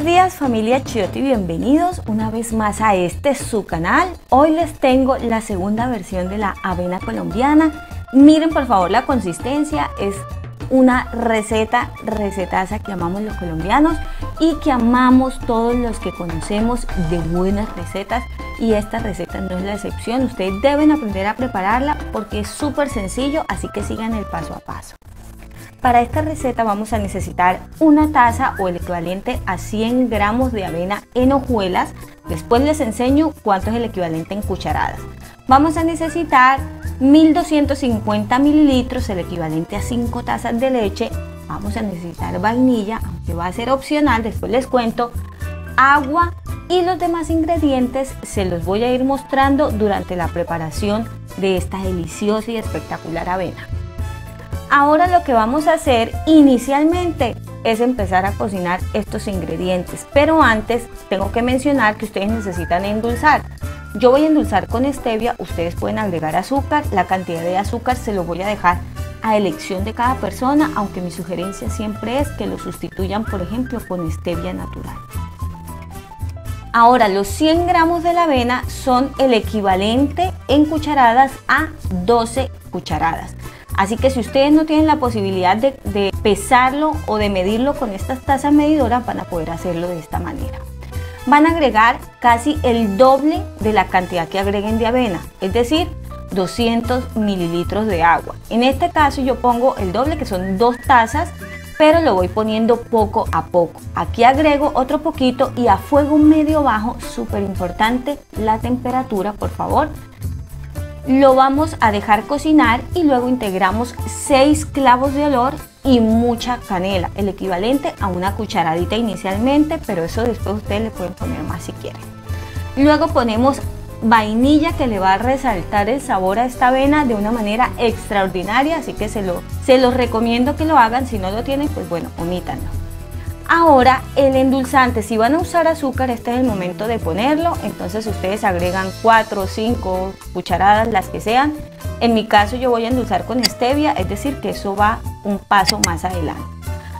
Buenos días familia Chiotti, bienvenidos una vez más a su canal. Hoy les tengo la segunda versión de la avena colombiana. Miren por favor la consistencia, es una recetaza que amamos los colombianos y que amamos todos los que conocemos de buenas recetas, y esta receta no es la excepción. Ustedes deben aprender a prepararla porque es súper sencillo, así que sigan el paso a paso. Para esta receta vamos a necesitar una taza o el equivalente a 100 gramos de avena en hojuelas. Después les enseño cuánto es el equivalente en cucharadas. Vamos a necesitar 1250 mililitros, el equivalente a 5 tazas de leche. Vamos a necesitar vainilla, aunque va a ser opcional, después les cuento, agua, y los demás ingredientes se los voy a ir mostrando durante la preparación de esta deliciosa y espectacular avena. Ahora lo que vamos a hacer inicialmente es empezar a cocinar estos ingredientes, pero antes tengo que mencionar que ustedes necesitan endulzar. Yo voy a endulzar con stevia, ustedes pueden agregar azúcar, la cantidad de azúcar se lo voy a dejar a elección de cada persona, aunque mi sugerencia siempre es que lo sustituyan, por ejemplo, con stevia natural. Ahora los 100 gramos de la avena son el equivalente en cucharadas a 12 cucharadas. Así que si ustedes no tienen la posibilidad de pesarlo o de medirlo con estas tazas medidoras, van a poder hacerlo de esta manera. Van a agregar casi el doble de la cantidad que agreguen de avena, es decir, 200 mililitros de agua. En este caso yo pongo el doble, que son 2 tazas, pero lo voy poniendo poco a poco. Aquí agrego otro poquito y a fuego medio bajo, súper importante la temperatura, por favor. Lo vamos a dejar cocinar y luego integramos 6 clavos de olor y mucha canela, el equivalente a una cucharadita inicialmente, pero eso después ustedes le pueden poner más si quieren. Luego ponemos vainilla, que le va a resaltar el sabor a esta avena de una manera extraordinaria, así que se los recomiendo que lo hagan. Si no lo tienen, pues bueno, omítanlo. Ahora el endulzante, si van a usar azúcar, este es el momento de ponerlo. Entonces ustedes agregan 4 o 5 cucharadas, las que sean. En mi caso yo voy a endulzar con stevia, es decir que eso va un paso más adelante.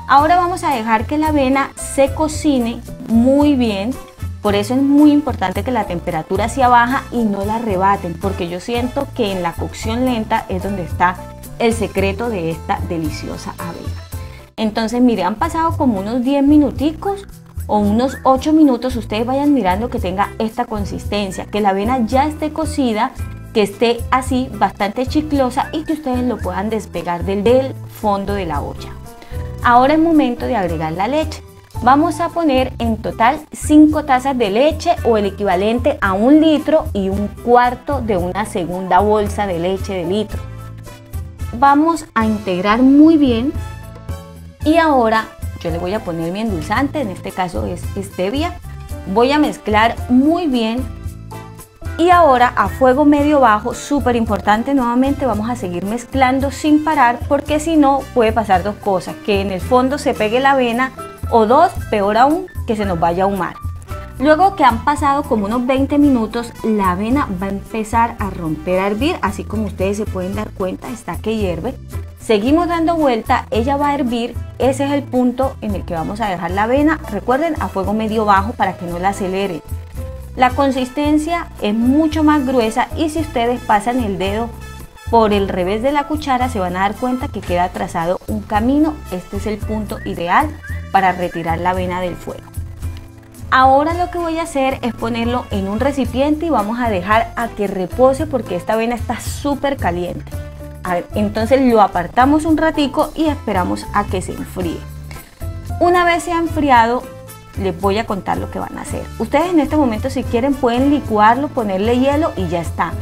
Ahora vamos a dejar que la avena se cocine muy bien. Por eso es muy importante que la temperatura sea baja y no la rebaten, porque yo siento que en la cocción lenta es donde está el secreto de esta deliciosa avena. Entonces mire, han pasado como unos 10 minuticos o unos 8 minutos, ustedes vayan mirando que tenga esta consistencia, que la avena ya esté cocida, que esté así bastante chiclosa y que ustedes lo puedan despegar del fondo de la olla. Ahora es momento de agregar la leche. Vamos a poner en total 5 tazas de leche o el equivalente a 1 litro y 1/4 de una segunda bolsa de leche de litro. Vamos a integrar muy bien. Y ahora yo le voy a poner mi endulzante, en este caso es stevia. Voy a mezclar muy bien. Y ahora a fuego medio bajo, súper importante, nuevamente vamos a seguir mezclando sin parar, porque si no puede pasar dos cosas: que en el fondo se pegue la avena, o dos, peor aún, que se nos vaya a ahumar. Luego que han pasado como unos 20 minutos, la avena va a empezar a romper, a hervir, así como ustedes se pueden dar cuenta, está que hierve. Seguimos dando vuelta, ella va a hervir, ese es el punto en el que vamos a dejar la avena, recuerden, a fuego medio bajo para que no la acelere. La consistencia es mucho más gruesa y si ustedes pasan el dedo por el revés de la cuchara se van a dar cuenta que queda trazado un camino. Este es el punto ideal para retirar la avena del fuego. Ahora lo que voy a hacer es ponerlo en un recipiente y vamos a dejar a que repose porque esta avena está súper caliente. A ver, entonces lo apartamos un ratico y esperamos a que se enfríe. Una vez se ha enfriado, les voy a contar lo que van a hacer. Ustedes en este momento, si quieren, pueden licuarlo, ponerle hielo y ya está.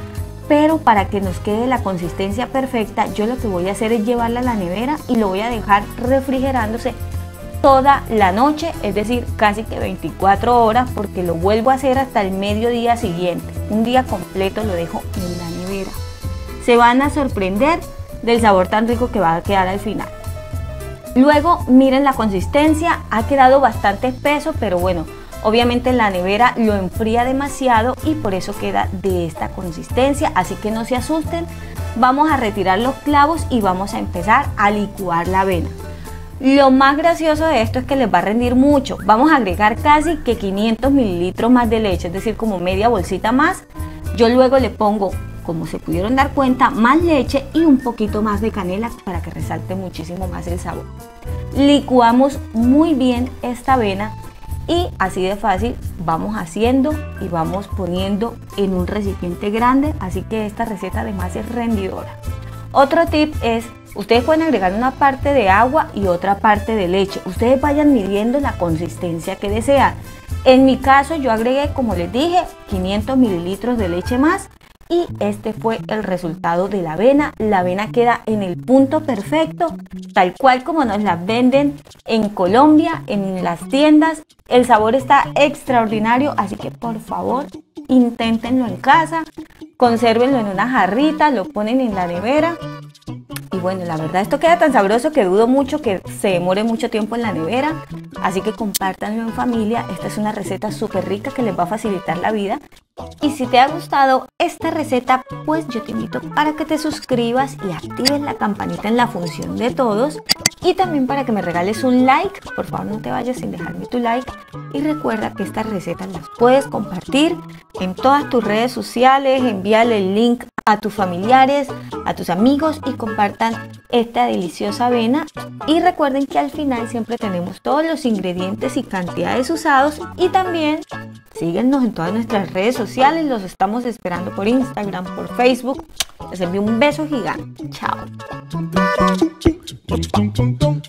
Pero para que nos quede la consistencia perfecta, yo lo que voy a hacer es llevarla a la nevera y lo voy a dejar refrigerándose toda la noche, es decir, casi que 24 horas, porque lo vuelvo a hacer hasta el mediodía siguiente. Un día completo lo dejo en la nevera. Se van a sorprender del sabor tan rico que va a quedar al final. Luego miren la consistencia, ha quedado bastante espeso, pero bueno, obviamente en la nevera lo enfría demasiado y por eso queda de esta consistencia, así que no se asusten. Vamos a retirar los clavos y vamos a empezar a licuar la avena. Lo más gracioso de esto es que les va a rendir mucho. Vamos a agregar casi que 500 mililitros más de leche, es decir, como media bolsita más. Yo luego le pongo, como se pudieron dar cuenta, más leche y un poquito más de canela para que resalte muchísimo más el sabor. Licuamos muy bien esta avena y así de fácil vamos haciendo y vamos poniendo en un recipiente grande, así que esta receta además es rendidora. Otro tip es, ustedes pueden agregar una parte de agua y otra parte de leche. Ustedes vayan midiendo la consistencia que desean. En mi caso yo agregué, como les dije, 500 mililitros de leche más y este fue el resultado de la avena. La avena queda en el punto perfecto, tal cual como nos la venden en Colombia, en las tiendas. El sabor está extraordinario, así que por favor inténtenlo en casa, consérvenlo en una jarrita, lo ponen en la nevera. Y bueno, la verdad esto queda tan sabroso que dudo mucho que se demore mucho tiempo en la nevera. Así que compártanlo en familia. Esta es una receta súper rica que les va a facilitar la vida. Y si te ha gustado esta receta, pues yo te invito para que te suscribas y actives la campanita en la función de todos. Y también para que me regales un like. Por favor, no te vayas sin dejarme tu like. Y recuerda que estas recetas las puedes compartir en todas tus redes sociales. Envíale el link a tus familiares, a tus amigos y compartan esta deliciosa avena. Y recuerden que al final siempre tenemos todos los ingredientes y cantidades usados. Y también síguenos en todas nuestras redes sociales. Los estamos esperando por Instagram, por Facebook. Les envío un beso gigante. Chao. Tum tum tum tum.